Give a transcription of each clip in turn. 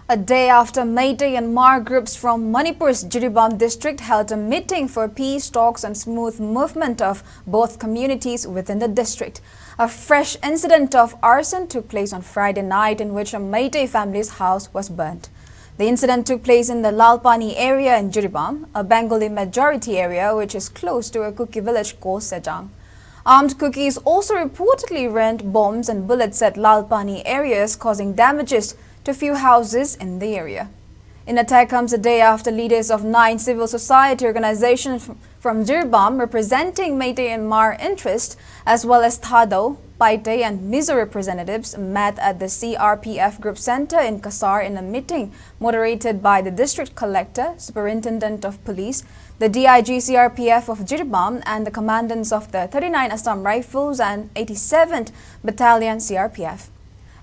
A day after Meitei and Mar groups from Manipur's Jiribam district held a meeting for peace talks and smooth movement of both communities within the district. A fresh incident of arson took place on Friday night in which a Meitei family's house was burnt. The incident took place in the Lalpani area in Jiribam, a Bengali majority area which is close to a Kuki village called Sejang. Armed Kukis also reportedly rained bombs and bullets at Lalpani areas, causing damages to few houses in the area. In attack comes a day after leaders of 9 civil society organizations from Jiribam representing Meitei and Mar interests, as well as Thado, Paitei and Mizo representatives met at the CRPF Group Center in Kasar in a meeting moderated by the District Collector, Superintendent of Police, the DIG CRPF of Jiribam and the commandants of the 39 Assam Rifles and 87th Battalion CRPF.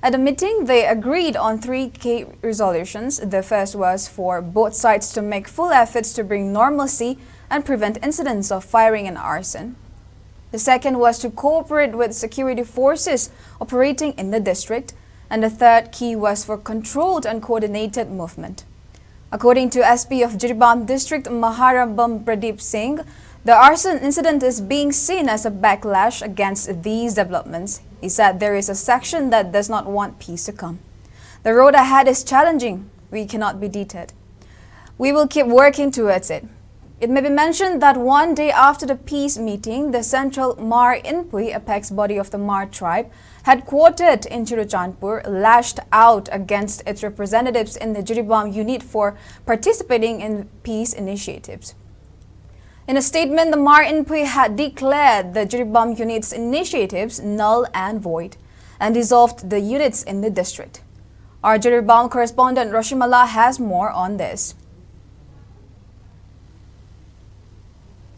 At the meeting, they agreed on 3 key resolutions. The first was for both sides to make full efforts to bring normalcy and prevent incidents of firing and arson. The second was to cooperate with security forces operating in the district. And the third key was for controlled and coordinated movement. According to SP of Jiribam District Maharabam Pradeep Singh, the arson incident is being seen as a backlash against these developments. He said there is a section that does not want peace to come. The road ahead is challenging. We cannot be deterred. We will keep working towards it. It may be mentioned that one day after the peace meeting, the central Mar Inpui, apex body of the Mar tribe, headquartered in Chirachandpur, lashed out against its representatives in the Jiribam unit for participating in peace initiatives. In a statement, the Mar Inpui had declared the Jiribam unit's initiatives null and void and dissolved the units in the district. Our Jiribam correspondent Roshimala has more on this.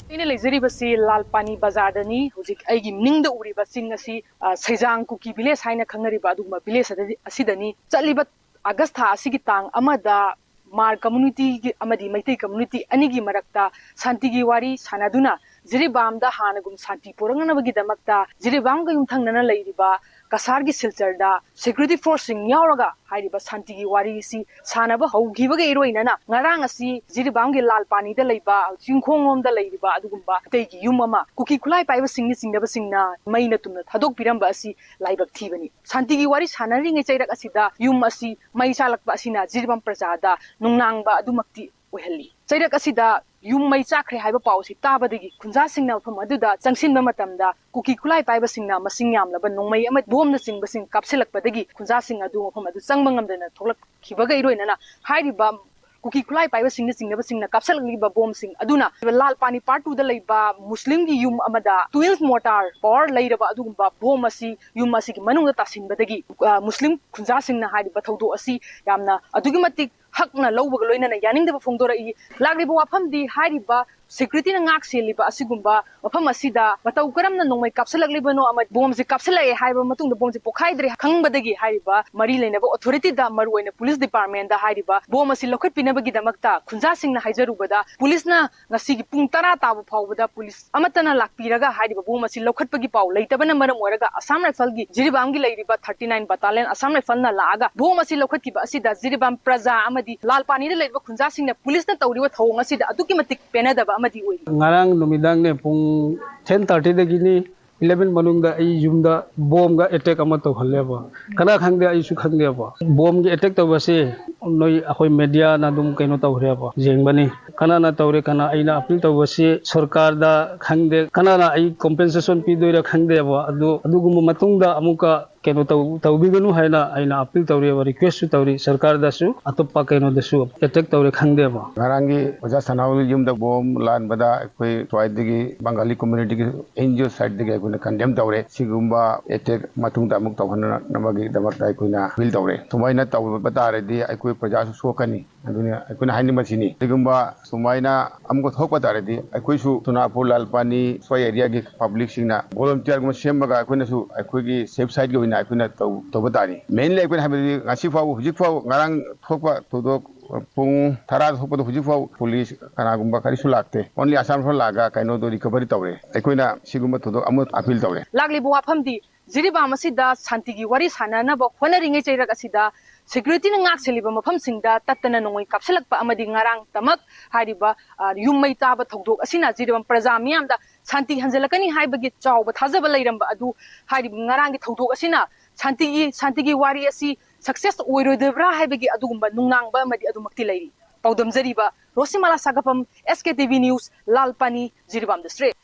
Lizaribasi Lalpani Bazardani, who's a gimning the Uribasing asi Sejang Kuki village Haina Kangariba Duma village Asidani, Chalibat Augusta Sigitang Amada Mar community Amadi Meitei community Anigi Marakta Santigi Wari Sanaduna Jiribam da Hanagum Santi Puranganabi Damakta Jiribam Gayumtangana Ladiba Kasargi Silterda Security Forcing Yauraga Haidiba Santigi Wari si Sanaba Ho Givaga Eroinana Narangasi Jiribamgi Lalpani the Leba Jinkong the Ladiba Adugumba Tegi Yumama Kuki Kulai Piva Singing never singna Maina Tuna Hadok Piramba si Laibak Tivani Santigi Wari Sanaring Echa Asida Yumasi Maisalak Basina Jiribam Prasada Nunangba Dumakti Weheli Chairak Asida Yum Mai Chakre Haiba Pausi Tabadigi Kunza Signal from Aduda Jangsin Matamda Kuki Kulai Piva Singna Masingam Laban Nomay Amat Bom the Sing Basing Kapsilak Badagi Kunza Sing Adu from Adu Sangmangam Dana Tolak Kibaga Iroinana Haidibam Kuki Kulai Piva Sing never sing the Kapsal Liba Bom Sing Aduna Lalpani part to the Laiba Muslim Yum Amada Twins Mortar or later Adumba Bomasi Yumasi Manu Tasin Badagi Muslim Kunza Sing Haidiba Todo Asi Yamna Adugimatic Hakna Lowagloina Yaning the Fondora Lagribo Apam di Haidiba Security ng Axiliba Asigumba Apamasida Mataukaram na nung may kapsalag libano amat buwam si kapsala haiba matung na buwam si Pokaydri kang badagi haiba Marilay na authority da maruay na police department da haiba buwam si lokat pinabagi da magta kunzasing na haijarubada police na nasigi pung tara tabo pawbada police amata na lakpiraga haiba buwam si lokat pagi paw laytaba na maram waraga Assam Rifle gi Jiribam gi layriba 39 battalion Assam Rifle na laaga buwam si lokat ki ba asida Jiribam Praza amadi Lalpani na layriba kunzasing na police na tawriwa thawong asida aduki matik penadaba Ngarang lumidang ne pung 10:30 dagini 11 manungda ai yumda bomb ga attack ama to haleba kana khangde ai su khangde ba bomb gi attack to base noi akoi media na dum kaino to hreba jengbani kana na tawre kana aina appeal to base sarkar da khangde kana na ai compensation pi doira khangde ba adu gum matungda amuka keno tawbiganu haina aina appeal tawre ba request su tawri sarkar da su atoppa keno da su attack tawre khangde ba ngarangi oja sanawul yumda bomb lan bada koi twaidigi Bengali community gi NGO side digi kuna condemn tawre sigumba attack matungda amuk tawhana namagi damakta kuna feel tawre sumaina taw batare di koi praja su sokani adunia kuna haini machini sigumba sumaina amko thokpa tare di koi su tunapur Lalpani soi area gi public singna volunteer gum sembaga kuna su koi gi safe side gi I couldn't to Batani. Mainly, I could have a Nasifa, Hujifo, Narang, Topa, Todo, Pung, Taras, Hopo, Hujifo, police, Kanagumba, Karisulate. Only Assam for Laga, I know the recovery tower. I couldn't Siguma to Amut appeal tower. Lagli Buapamdi, Jiribam Asida, Santigi, Waris Hanana, but Honoring Echa Asida, security na ngak seliba mafam singda tatana nongoi kapsalak pa amadi ngarang tamak hariba yummai taba thodok asina Jiribam praja miyam da santi hanjalakani haibagi chawba thajaba leiramba adu hariba ngarang gi thodok asina santi gi wari asi success oirodebra haibagi adugumba nungnangba amadi adumakti leiri paudam jariba rosimala sagapam SKTV news Lalpani Jiribam district